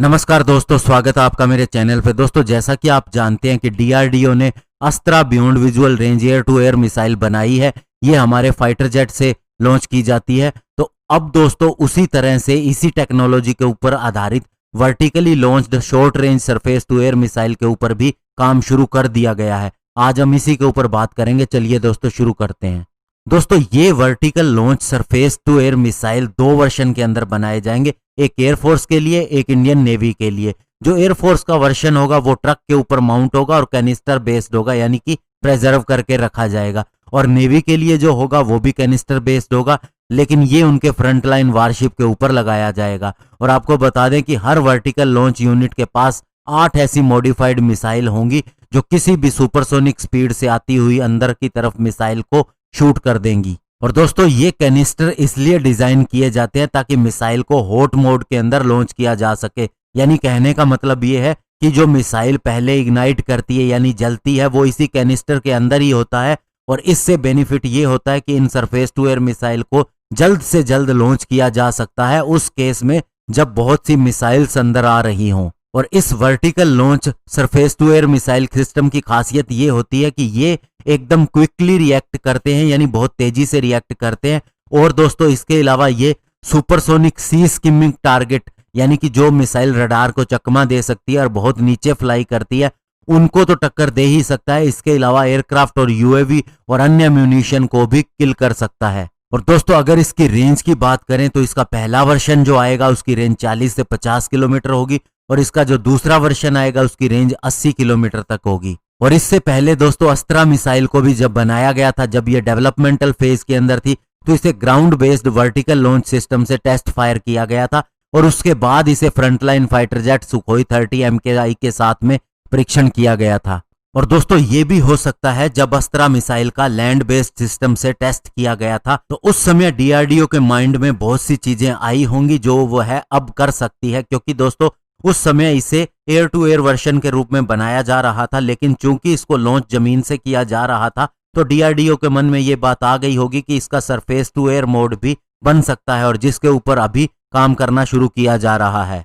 नमस्कार दोस्तों, स्वागत है आपका मेरे चैनल पे। दोस्तों, जैसा कि आप जानते हैं कि डीआरडीओ ने Astra beyond visual range air to air missile बनाई है। ये हमारे फाइटर जेट से लॉन्च की जाती है। तो अब दोस्तों उसी तरह से इसी टेक्नोलॉजी के ऊपर आधारित vertically launched short range surface to air missile के ऊपर भी काम शुरू कर दिया गया है। आज हम इसी के ऊपर बात करेंगे। चलिए दोस्तों शुरू करते हैं। दोस्तों, ये vertical launch surface to air missile 2 version के अंदर बनाए जाएंगे, एक एयरफोर्स के लिए, एक इंडियन नेवी के लिए। जो एयरफोर्स का वर्जन होगा वो ट्रक के ऊपर माउंट होगा और कैनिस्टर बेस्ड होगा, यानी कि प्रिजर्व करके रखा जाएगा। और नेवी के लिए जो होगा वो भी कैनिस्टर बेस्ड होगा, लेकिन ये उनके फ्रंटलाइन वारशिप के ऊपर लगाया जाएगा। और आपको बता दें कि हर वर्टिकल लॉन्च यूनिट के पास 8 ऐसी मॉडिफाइड मिसाइल होंगी जो किसी भी सुपरसोनिक स्पीड से आती हुई अंदर की तरफ मिसाइल को शूट कर देंगी। और दोस्तों, ये कैनिस्टर इसलिए डिजाइन किए जाते हैं ताकि मिसाइल को हॉट मोड के अंदर लॉन्च किया जा सके। यानी कहने का मतलब ये है कि जो मिसाइल पहले इग्नाइट करती है यानी जलती है, वो इसी कैनिस्टर के अंदर ही होता है। और इससे बेनिफिट ये होता है कि इन सरफेस टू एयर मिसाइल को जल्द से जल्द लॉन्च किया जा सकता है, उस केस में जब बहुत सी मिसाइल्स अंदर आ रही हों। और इस vertical launch surface to air missile system की खासियत ये होती है कि ये एकदम क्विकली रिएक्ट करते हैं, यानी बहुत तेजी से रिएक्ट करते हैं। और दोस्तों, इसके अलावा ये सुपरसोनिक सी स्किमिंग टारगेट, यानी कि जो मिसाइल रडार को चकमा दे सकती है और बहुत नीचे फ्लाई करती है, उनको तो टक्कर दे ही सकता है। इसके अलावा एयरक्राफ्ट और यूएवी और अन्य म्यूनिशन को भी किल कर सकता है। और दोस्तों, अगर इसकी रेंज की बात करें तो इसका पहला वर्जन जो आएगा उसकी रेंज 40 से 50 किलोमीटर होगी, और इसका जो दूसरा वर्जन आएगा उसकी रेंज 80 किलोमीटर तक होगी। और इससे पहले दोस्तों अस्त्रा मिसाइल को भी जब बनाया गया था, जब ये डेवलपमेंटल फेज के अंदर थी, तो इसे ground based vertical launch system से टेस्ट फायर किया गया था। और उसके बाद इसे frontline fighter jet Sukhoi 30 MKI के साथ में परीक्षण किया गया था। और दोस्तों, ये भी हो सकता है जब अस्त्रा मिसाइल का लैंड बेस्ड सिस्टम से टेस्ट किया गया था, तो उस समय डीआरडीओ के माइंड में बहुत सी चीजें आई होंगी जो वो है अब कर सकती है। क्योंकि दोस्तों, उस समय इसे एयर टू एयर वर्जन के रूप में बनाया जा रहा था, लेकिन चूंकि इसको लॉन्च जमीन से किया जा रहा था, तो डीआरडीओ के मन में ये बात आ गई होगी कि इसका सरफेस टू एयर मोड भी बन सकता है, और जिसके ऊपर अभी काम करना शुरू किया जा रहा है।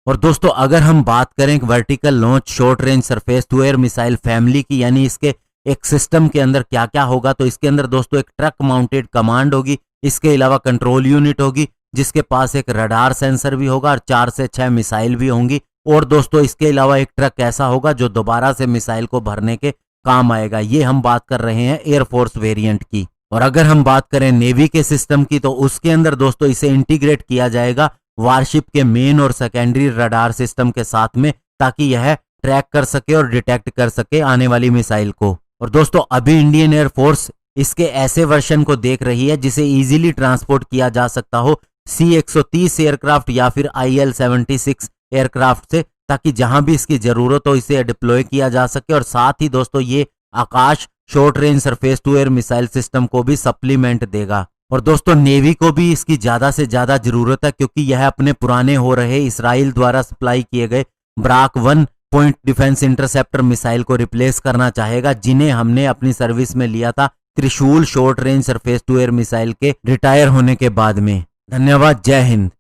और दोस्तों, अगर हम बात करें vertical launch short range surface to air missile family की, यानी इसके एक सिस्टम के अंदर क्या क्या होगा, तो इसके अंदर दोस्तों एक ट्रक माउंटेड कमांड होगी। इसके अलावा कंट्रोल यूनिट होगी जिसके पास एक रडार सेंसर भी होगा, और 4 से 6 मिसाइल भी होंगी। और दोस्तों, इसके अलावा एक ट्रक ऐसा होगा जो दोबारा से मिसाइल को भरने के काम आएगा। ये हम बात कर रहे हैं एयरफोर्स वेरिएंट की। और अगर हम बात करें नेवी के सिस्टम की, तो उसके अंदर दोस्तों इसे इंटीग्रेट किया जाएगा वारशिप के मेन और सेकेंडरी रडार सिस्टम के साथ में, ताकि यह ट्रैक कर सके और डिटेक्ट कर सके आने वाली मिसाइल को। और दोस्तों, अभी इंडियन एयरफोर्स इसके ऐसे वर्जन को देख रही है जिसे इजीली ट्रांसपोर्ट किया जा सकता हो C-130 एयरक्राफ्ट या फिर IL-76 एयरक्राफ्ट से, ताकि जहां भी इसकी जरूरत हो इसे डिप्लॉय किया जा सके। और साथ ही दोस्तों, ये Akash short range surface to air missile system को भी सप्लीमेंट देगा। और दोस्तों, नेवी को भी इसकी ज्यादा से ज्यादा जरूरत है, क्योंकि यह अपने पुराने हो रहे इसराइल द्वारा सप्लाई किए गए Barack 1 point defence interceptor missile को रिप्लेस करना चाहेगा, जिन्हें हमने अपनी सर्विस में लिया था Trishul short range surface to air missile के रिटायर होने के बाद में। धन्यवाद। जय हिंद।